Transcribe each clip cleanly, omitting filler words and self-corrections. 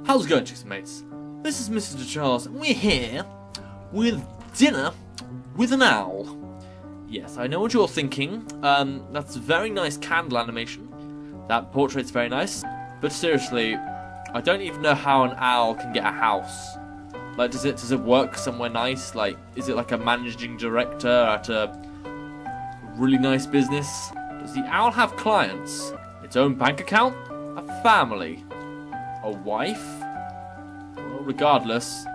How's it going, chicks and mates? This is Mrjacharles, and we're here with dinner with an owl. Yes, I know what you're thinking. That's a very nice candle animation. That portrait's very nice. But seriously, I don't even know how an owl can get a house. Like, does it work somewhere nice? Like, is it like a managing director at a really nice business? Does the owl have clients? Its own bank account? A family? A wife? Well, regardless,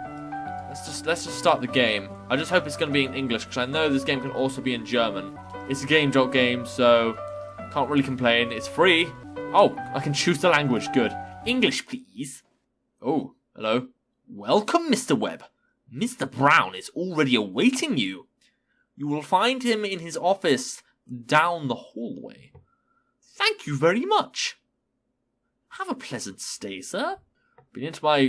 let's just start the game. I just hope it's going to be in English, because I know this game can also be in German. It's a game, so can't really complain. It's free. Oh, I can choose the language. Good. English, please. Oh, hello. Welcome, Mr. Webb. Mr. Brown is already awaiting you. You will find him in his office down the hallway. Thank you very much. Have a pleasant stay, sir. Been into my,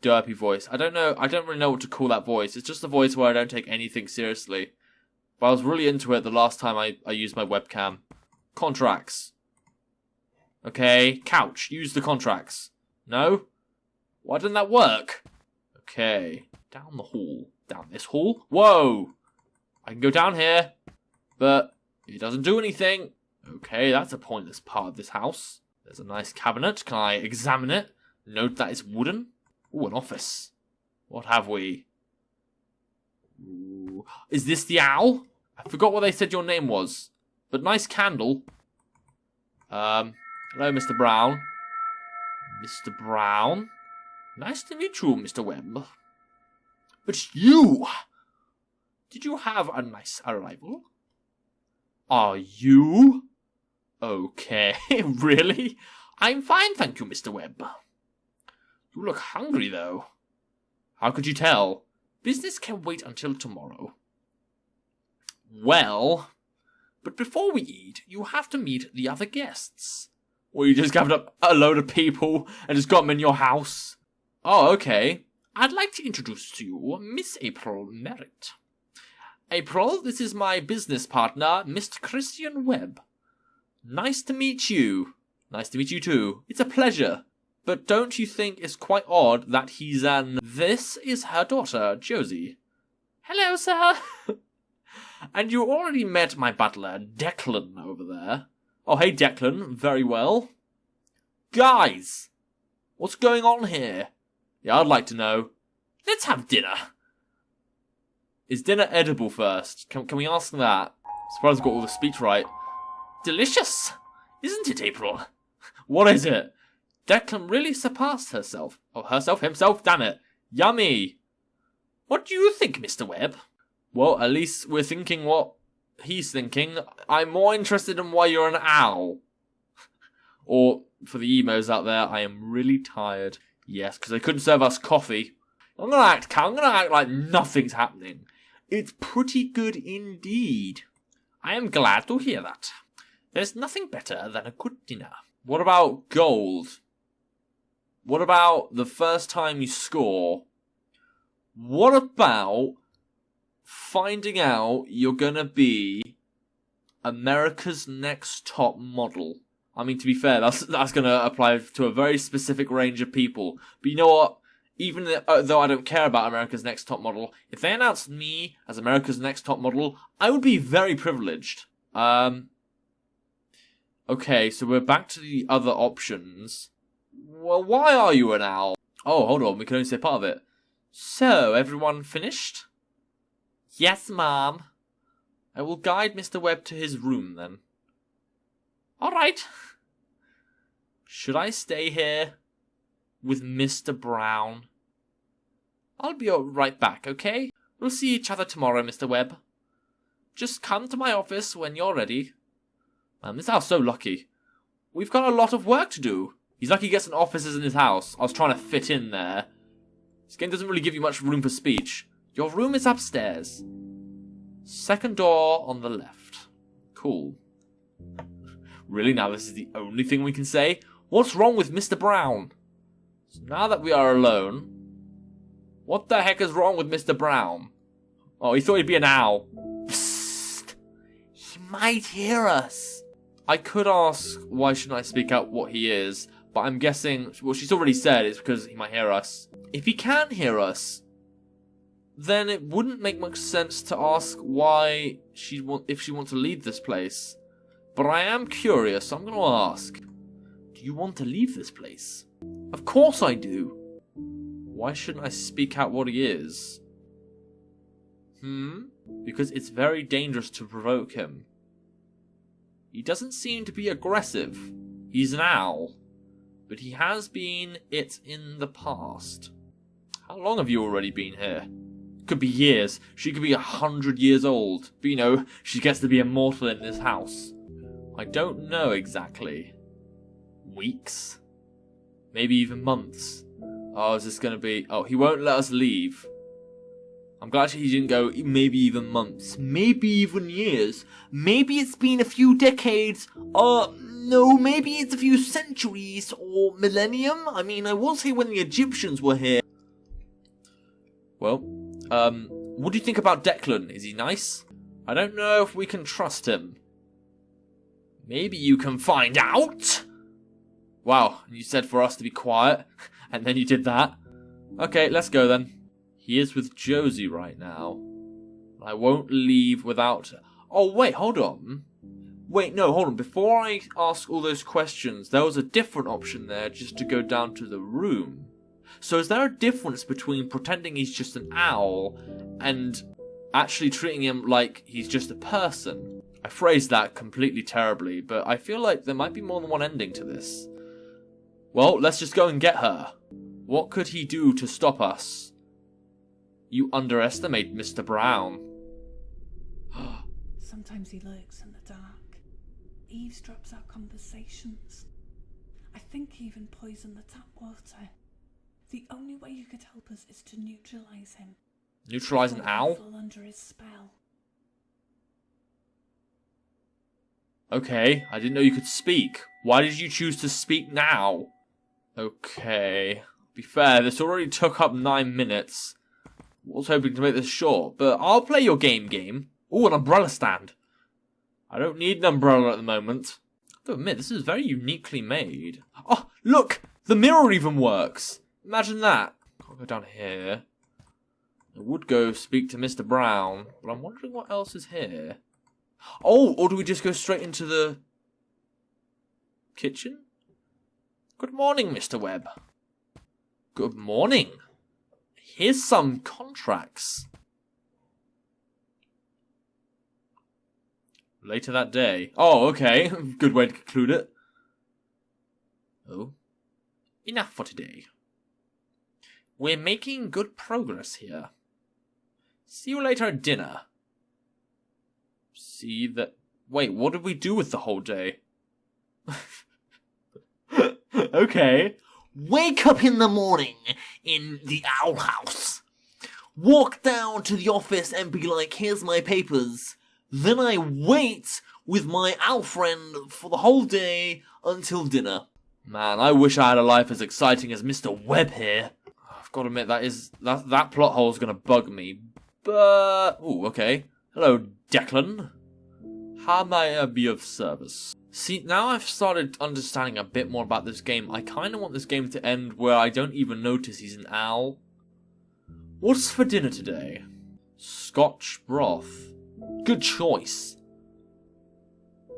derpy voice. I don't really know what to call that voice. It's just a voice where I don't take anything seriously. But I was really into it the last time I used my webcam. Contracts. Okay, couch. Use the contracts. No? Why didn't that work? Okay. Down the hall. Down this hall? Whoa! I can go down here. But it doesn't do anything. Okay, that's a pointless part of this house. There's a nice cabinet. Can I examine it? Note that it's wooden. Ooh, an office. What have we? Ooh. Is this the owl? I forgot what they said your name was. But nice candle. Hello, Mr. Brown. Mr. Brown? Nice to meet you, Mr. Webb. But you! Did you have a nice arrival? Are you? Okay, really? I'm fine, thank you, Mr. Webb. You look hungry, though. How could you tell? Business can wait until tomorrow. Well, but before we eat, you have to meet the other guests. Or you just gathered up a load of people and just got them in your house. Oh, okay. I'd like to introduce to you Miss April Merritt. April, this is my business partner, Mr. Christian Webb. Nice to meet you. Nice to meet you too. It's a pleasure. But don't you think it's quite odd that he's an... This is her daughter, Josie. Hello, sir. And you already met my butler, Declan, over there. Oh, hey, Declan. Very well. Guys! What's going on here? Yeah, I'd like to know. Let's have dinner. Is dinner edible first? Can we ask that? Surprised I got all the speech right. Delicious! Isn't it, April? What is it? Declan really surpassed herself. Oh, himself, damn it. Yummy! What do you think, Mr. Webb? Well, at least we're thinking what he's thinking. I'm more interested in why you're an owl. Or, for the emos out there, I am really tired. Yes, because they couldn't serve us coffee. I'm gonna act like nothing's happening. It's pretty good indeed. I am glad to hear that. There's nothing better than a good dinner. What about gold? What about the first time you score? What about finding out you're gonna be America's Next Top Model? I mean, to be fair, that's gonna apply to a very specific range of people. But you know what? Even though I don't care about America's Next Top Model, if they announced me as America's Next Top Model, I would be very privileged. Okay, so we're back to the other options. Well, why are you an owl? Oh, hold on, we can only say part of it. So, everyone finished? Yes, ma'am. I will guide Mr. Webb to his room, then. Alright. Should I stay here with Mr. Brown? I'll be right back, okay? We'll see each other tomorrow, Mr. Webb. Just come to my office when you're ready. Man, this house is so lucky. We've got a lot of work to do. He's lucky he gets an office in his house. I was trying to fit in there. This game doesn't really give you much room for speech. Your room is upstairs. Second door on the left. Cool. Really, now this is the only thing we can say? What's wrong with Mr. Brown? So now that we are alone, what the heck is wrong with Mr. Brown? Oh, he thought he'd be an owl. Psst! He might hear us. I could ask why shouldn't I speak out what he is, But I'm guessing, well, she's already said it's because he might hear us. If he can hear us, then it wouldn't make much sense to ask why if she wants to leave this place. But I am curious, so I'm going to ask, do you want to leave this place? Of course I do. Why shouldn't I speak out what he is? Because it's very dangerous to provoke him. He doesn't seem to be aggressive. He's an owl. But he has been it in the past. How long have you already been here? Could be years. She could be 100 years old. But you know, she gets to be immortal in this house. I don't know exactly. Weeks? Maybe even months. Oh, is this going to be... Oh, he won't let us leave. I'm glad he didn't go maybe even months. Maybe even years. Maybe it's been a few decades. No, maybe it's a few centuries or millennium. I mean, I was here when the Egyptians were here. Well, what do you think about Declan? Is he nice? I don't know if we can trust him. Maybe you can find out. Wow, you said for us to be quiet, and then you did that. Okay, let's go then. He is with Josie right now. I won't leave without... Oh, wait, hold on. Wait, no, hold on. Before I ask all those questions, there was a different option there just to go down to the room. So is there a difference between pretending he's just an owl and actually treating him like he's just a person? I phrased that completely terribly, but I feel like there might be more than one ending to this. Well, let's just go and get her. What could he do to stop us? You underestimate Mr. Brown. Sometimes he lurks in the dark, eavesdrops our conversations. I think he even poisoned the tap water. The only way you could help us is to neutralize him. Neutralize an owl? Fall under his spell. Okay, I didn't know you could speak. Why did you choose to speak now? Okay. Be fair, this already took up 9 minutes. I was hoping to make this short, but I'll play your game. Ooh, an umbrella stand. I don't need an umbrella at the moment. I have to admit, this is very uniquely made. Oh, look! The mirror even works! Imagine that. I'll go down here. I would go speak to Mr. Brown, but I'm wondering what else is here. Oh, or do we just go straight into the kitchen? Good morning, Mr. Webb. Good morning. Here's some contracts. Later that day. Oh, okay. Good way to conclude it. Oh. Enough for today. We're making good progress here. See you later at dinner. See that... Wait, what did we do with the whole day? Okay. Wake up in the morning in the owl house. Walk down to the office and be like, here's my papers. Then I wait with my owl friend for the whole day until dinner. Man, I wish I had a life as exciting as Mr. Webb here. I've got to admit, that plot hole is going to bug me. But... Ooh, okay. Hello, Declan. How may I be of service? See, now I've started understanding a bit more about this game. I kind of want this game to end where I don't even notice he's an owl. What's for dinner today? Scotch broth. Good choice.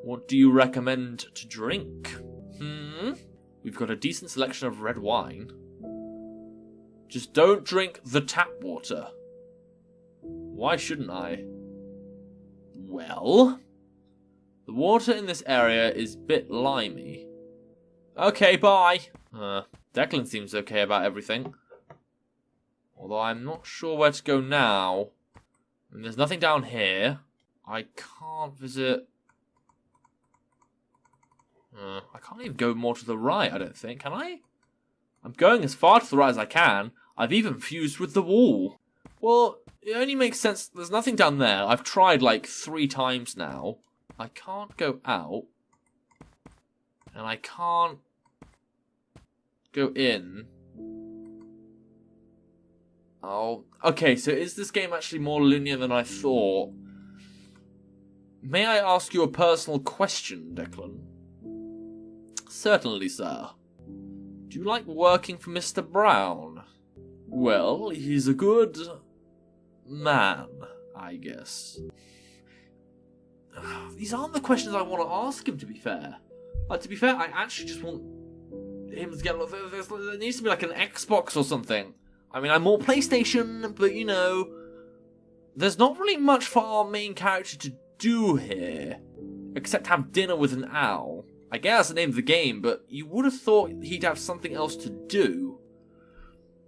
What do you recommend to drink? We've got a decent selection of red wine. Just don't drink the tap water. Why shouldn't I? Well, the water in this area is a bit limey. Okay, bye. Declan seems okay about everything. Although I'm not sure where to go now. I mean, there's nothing down here. I can't visit... I can't even go more to the right, I don't think. Can I? I'm going as far to the right as I can. I've even fused with the wall. Well, it only makes sense. There's nothing down there. I've tried like 3 times now. I can't go out. And I can't go in. Oh, okay, so is this game actually more linear than I thought? May I ask you a personal question, Declan? Certainly, sir. Do you like working for Mr. Brown? Well, he's a good man, I guess. These aren't the questions I want to ask him, to be fair. To be fair, I actually just want him to get... There needs to be like an Xbox or something. I mean, I'm more PlayStation, but you know... There's not really much for our main character to do here. Except have dinner with an owl. I guess that's the name of the game, but you would have thought he'd have something else to do.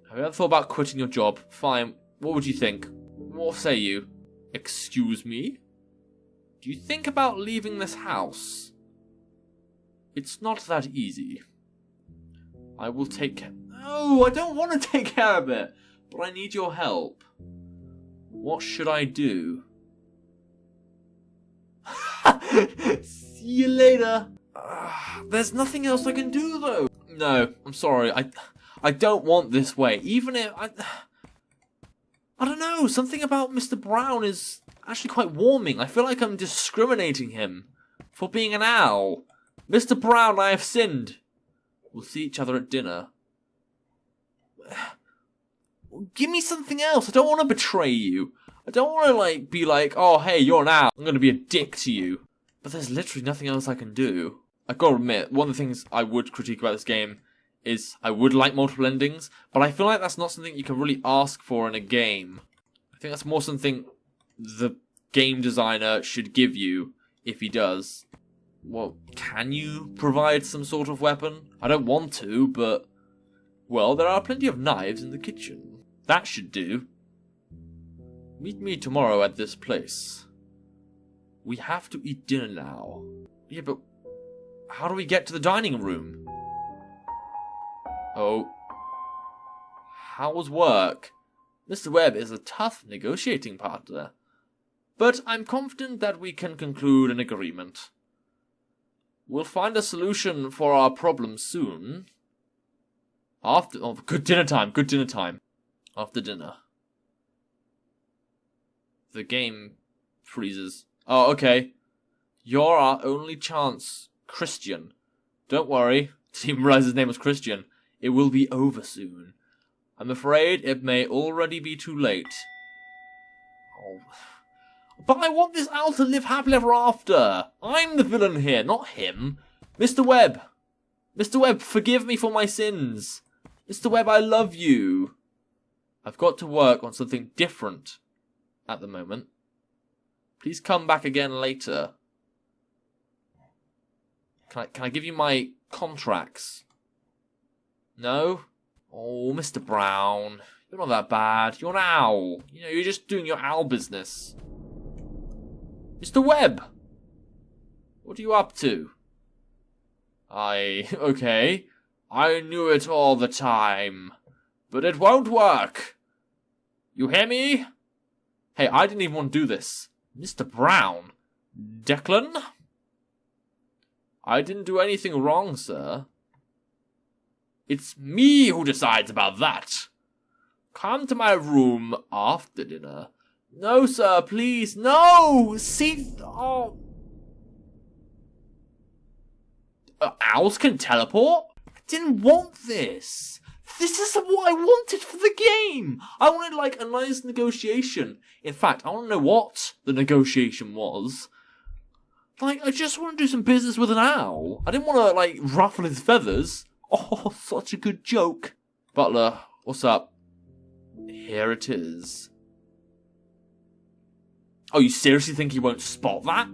Have you ever thought about quitting your job? Fine. What would you think? What say you? Excuse me? Do you think about leaving this house? It's not that easy. I will take care... No, I don't want to take care of it. But I need your help. What should I do? See you later. There's nothing else I can do, though. No, I'm sorry. I don't want this way. Even if... I don't know. Something about Mr. Brown is actually quite warming. I feel like I'm discriminating him for being an owl. Mr. Brown, I have sinned. We'll see each other at dinner. Give me something else. I don't want to betray you. I don't want to, be like, oh, hey, you're an owl. I'm going to be a dick to you. But there's literally nothing else I can do. I've got to admit, one of the things I would critique about this game is I would like multiple endings, but I feel like that's not something you can really ask for in a game. I think that's more something the game designer should give you, if he does. Well, can you provide some sort of weapon? I don't want to, but... Well, there are plenty of knives in the kitchen. That should do. Meet me tomorrow at this place. We have to eat dinner now. Yeah, but how do we get to the dining room? Oh. How's work? Mr. Webb is a tough negotiating partner. But I'm confident that we can conclude an agreement. We'll find a solution for our problem soon. Good dinner time, good dinner time. After dinner. The game freezes. Oh, okay. You're our only chance, Christian. Don't worry. Didn't realize his name was Christian. It will be over soon. I'm afraid it may already be too late. Oh. But I want this owl to live happily ever after. I'm the villain here, not him. Mr. Webb. Mr. Webb, forgive me for my sins. Mr. Webb, I love you. I've got to work on something different at the moment. Please come back again later. Can I give you my contracts? No? Oh, Mr. Brown. You're not that bad. You're an owl. You know, you're just doing your owl business. Mr. Webb! What are you up to? Okay. I knew it all the time. But it won't work. You hear me? Hey, I didn't even want to do this. Mr. Brown? Declan? I didn't do anything wrong, sir. It's me who decides about that. Come to my room after dinner. No, sir, please. No! See... Oh... Owls can teleport? I didn't want this. This isn't what I wanted for the game. I wanted, like, a nice negotiation. In fact, I want to know what the negotiation was. Like, I just want to do some business with an owl. I didn't want to, like, ruffle his feathers. Oh, such a good joke. Butler, what's up? Here it is. Oh, you seriously think he won't spot that?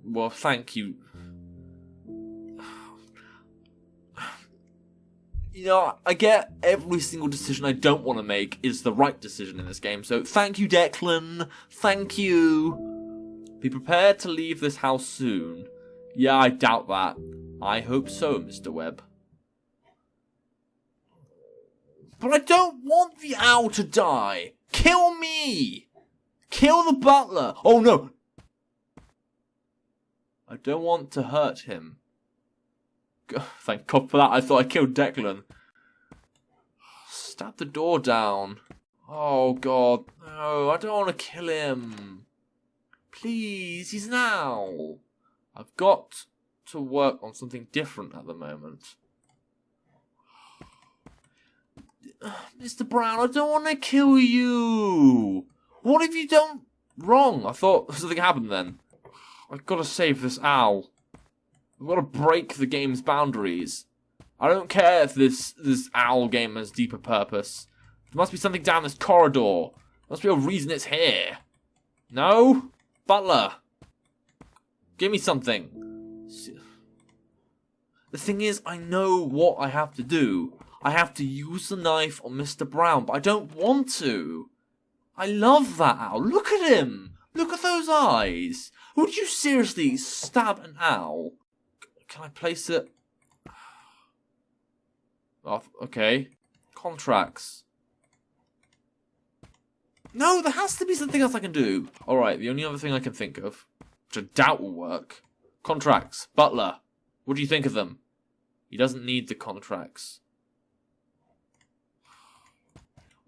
Well, thank you. You know, I get every single decision I don't want to make is the right decision in this game, so thank you, Declan. Thank you. Be prepared to leave this house soon. Yeah, I doubt that. I hope so, Mr. Webb. But I don't want the owl to die. Kill me. Kill the butler. Oh, no. I don't want to hurt him. Thank God for that. I thought I killed Declan. Stab the door down. Oh, God. No, I don't want to kill him. Please, he's an owl. I've got to work on something different at the moment. Mr. Brown, I don't want to kill you. What have you done wrong? I thought something happened then. I've got to save this owl. I've got to break the game's boundaries. I don't care if this owl game has deeper purpose. There must be something down this corridor. There must be a reason it's here. No? Butler. Give me something. The thing is, I know what I have to do. I have to use the knife on Mr. Brown, but I don't want to. I love that owl. Look at him. Look at those eyes. Would you seriously stab an owl? Can I place it? Oh, okay. Contracts. No, there has to be something else I can do. Alright, the only other thing I can think of, which I doubt will work. Contracts. Butler. What do you think of them? He doesn't need the contracts.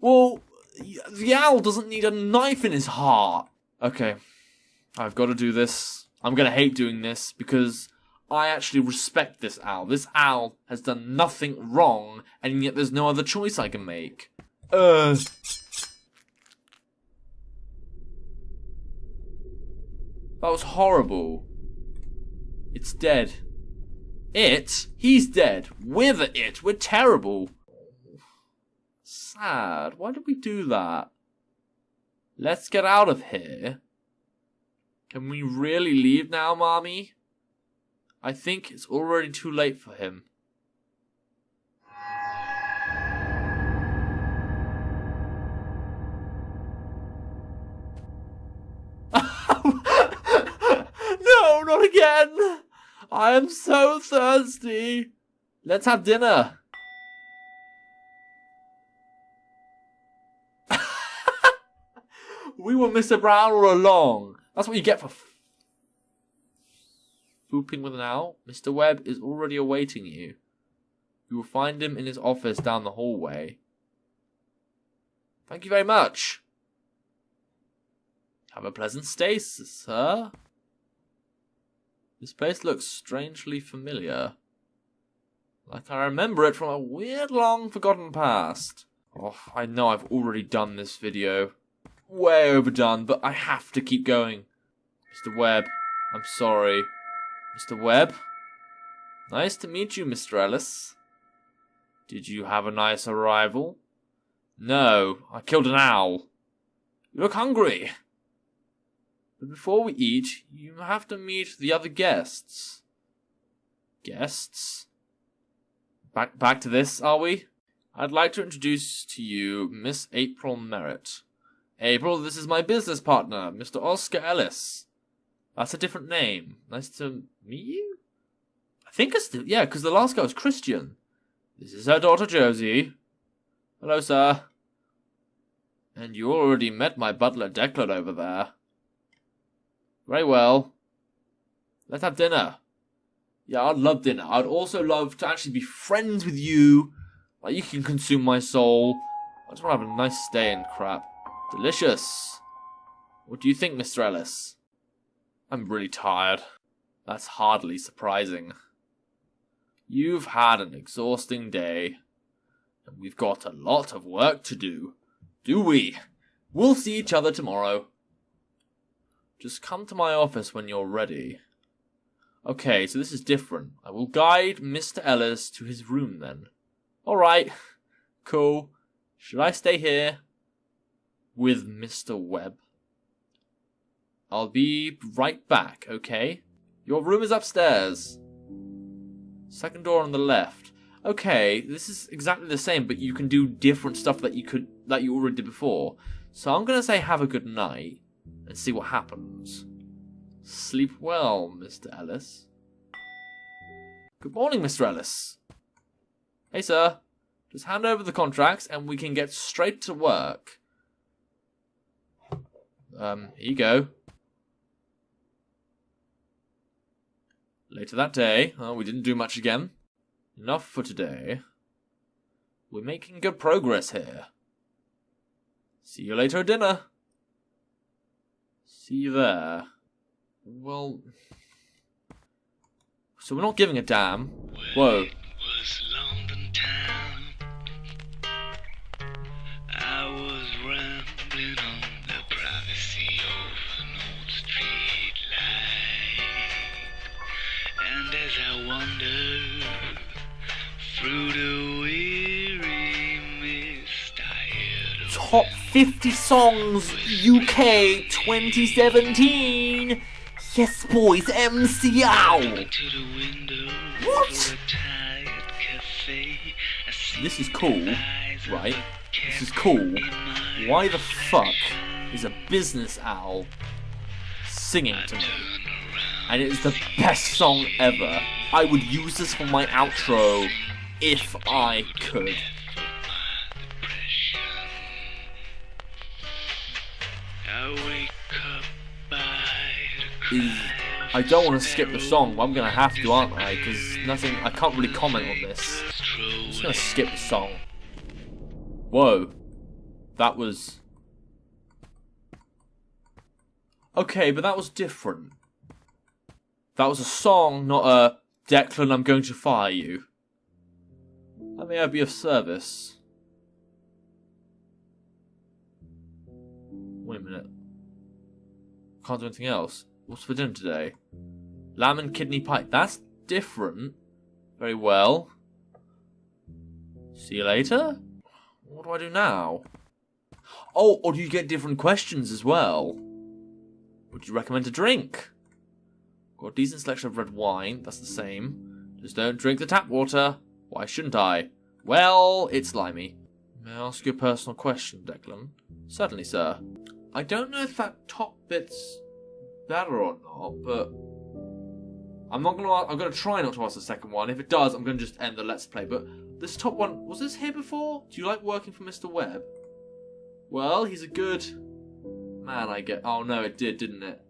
Well, the owl doesn't need a knife in his heart. Okay, I've got to do this. I'm going to hate doing this because I actually respect this owl. This owl has done nothing wrong, and yet there's no other choice I can make. That was horrible. It's dead. It? He's dead. We're the it. We're terrible. Sad. Why did we do that? Let's get out of here. Can we really leave now, Mommy? I think it's already too late for him. No, not again! I am so thirsty. Let's have dinner. We were Mr. Brown all along. That's what you get for whooping with an owl. Mr. Webb is already awaiting you. You will find him in his office down the hallway. Thank you very much. Have a pleasant stay, sir. This place looks strangely familiar. Like I remember it from a weird, long, forgotten past. Oh, I know I've already done this video. Way overdone, but I have to keep going. Mr. Webb, I'm sorry. Mr. Webb? Nice to meet you, Mr. Ellis. Did you have a nice arrival? No, I killed an owl. You look hungry. But before we eat, you have to meet the other guests. Guests? Back to this, are we? I'd like to introduce to you Miss April Merritt. April, this is my business partner, Mr. Oscar Ellis. That's a different name. Nice to meet you? I think it's still... Yeah, because the last guy was Christian. This is her daughter, Josie. Hello, sir. And you already met my butler, Declan, over there. Very well. Let's have dinner. Yeah, I'd love dinner. I'd also love to actually be friends with you. Like, you can consume my soul. I just want to have a nice stay and crap. Delicious. What do you think, Mr. Ellis? I'm really tired. That's hardly surprising. You've had an exhausting day. And we've got a lot of work to do. Do we? We'll see each other tomorrow. Just come to my office when you're ready. Okay, so this is different. I will guide Mr. Ellis to his room then. Alright. Cool. Should I stay here? With Mr. Webb? I'll be right back, okay? Your room is upstairs. Second door on the left. Okay, this is exactly the same, but you can do different stuff that you already did before. So I'm gonna say have a good night and see what happens. Sleep well, Mr. Ellis. Good morning, Mr. Ellis. Hey, sir. Just hand over the contracts and we can get straight to work. Here you go. Later that day, we didn't do much again. Enough for today. We're making good progress here. See you later at dinner. See you there. Well, So we're not giving a damn. Whoa. Was London town. I was rambling on the privacy of an old street light, and as I wandered through the weary mist, I heard a Top 50 songs UK 2017. Yes, boys, MC Owl. to the window. What? For a tired cafe. I see This is cool, eyes of right? a This is cat cool. in my Why the fuck is a business owl singing to me? And it is the best song ever. I would use this for my outro if I could. I wake up by the Is I don't want to skip the song, but I'm gonna have to, aren't I? Because I can't really comment on this. I'm just gonna skip the song. Whoa, that was okay, but that was different. That was a song, not a Declan, I'm going to fire you. How may I be of service? Wait a minute. Can't do anything else. What's for dinner today? Lamb and kidney pie. That's different. Very well. See you later? What do I do now? Oh, or do you get different questions as well? Would you recommend a drink? Got a decent selection of red wine. That's the same. Just don't drink the tap water. Why shouldn't I? Well, it's limey. May I ask you a personal question, Declan? Certainly, sir. I don't know if that top bit's better or not, but I'm gonna try not to ask the second one. If it does, I'm gonna just end the let's play. But this top one, was this here before? Do you like working for Mr. Webb? Well, he's a good man, I get. Oh no, it did, didn't it?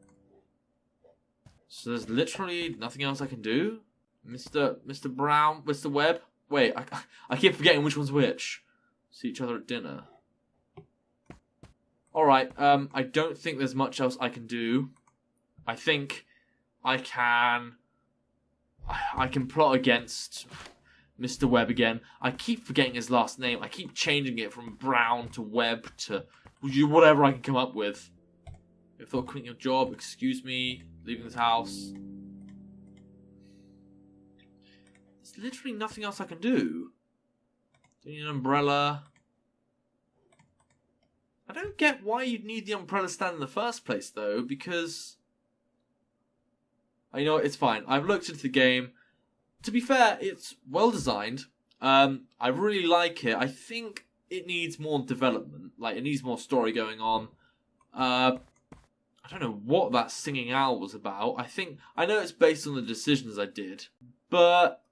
So there's literally nothing else I can do? Mr. Brown, Mr. Webb? Wait, I keep forgetting which one's which. See each other at dinner. Alright, I don't think there's much else I can do. I think I can plot against Mr. Webb again. I keep forgetting his last name. I keep changing it from Brown to Webb to whatever I can come up with. If thought quitting your job, excuse me, leaving this house. There's literally nothing else I can do. Do you need an umbrella? I don't get why you'd need the umbrella stand in the first place, though, because you know what, it's fine. I've looked into the game. To be fair, it's well designed. I really like it. I think it needs more development. Like, it needs more story going on. I don't know what that singing owl was about. I know it's based on the decisions I did, but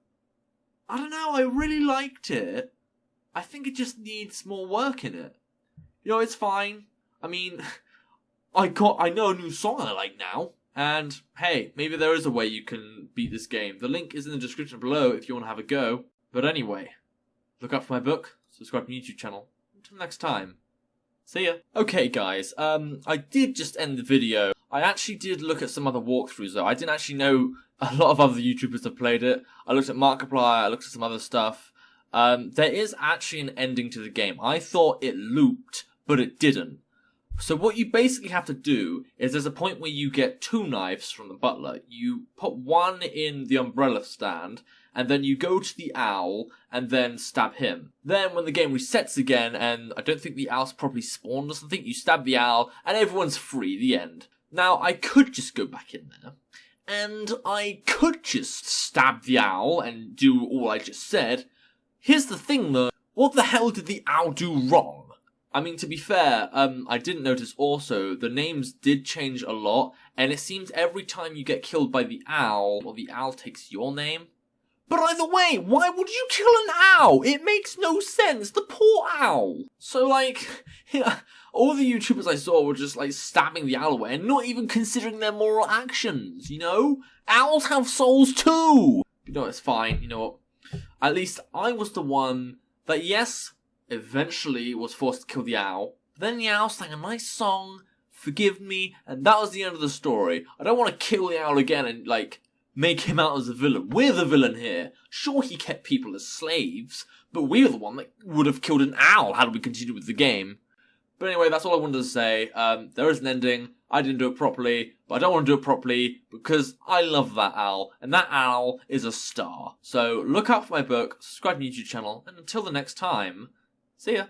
I don't know. I really liked it. I think it just needs more work in it. You know, it's fine. I mean, I know a new song I like now. And, hey, maybe there is a way you can beat this game. The link is in the description below if you want to have a go. But anyway, look out for my book, subscribe to my YouTube channel. Until next time, see ya. Okay, guys, I did just end the video. I actually did look at some other walkthroughs, though. I didn't actually know a lot of other YouTubers have played it. I looked at Markiplier, I looked at some other stuff. There is actually an ending to the game. I thought it looped, but it didn't. So what you basically have to do is there's a point where you get 2 knives from the butler. You put one in the umbrella stand, and then you go to the owl and then stab him. Then when the game resets again, and I don't think the owl's properly spawned or something, you stab the owl and everyone's free, the end. Now, I could just go back in there, and I could just stab the owl and do all I just said. Here's the thing though, what the hell did the owl do wrong? I mean, to be fair, I didn't notice also, the names did change a lot, and it seems every time you get killed by the owl, or the owl takes your name. But either way, why would you kill an owl? It makes no sense, the poor owl. So like, all the YouTubers I saw were just like stabbing the owl away, and not even considering their moral actions, you know? Owls have souls too! You know, it's fine, you know what? At least I was the one that, yes, eventually was forced to kill the owl. But then the owl sang a nice song, forgive me, and that was the end of the story. I don't want to kill the owl again and, like, make him out as a villain. We're the villain here. Sure, he kept people as slaves, but we're the one that would have killed an owl had we continued with the game. But anyway, that's all I wanted to say. There is an ending. I didn't do it properly, but I don't want to do it properly because I love that owl, and that owl is a star. So look out for my book, subscribe to my YouTube channel, and until the next time, see ya.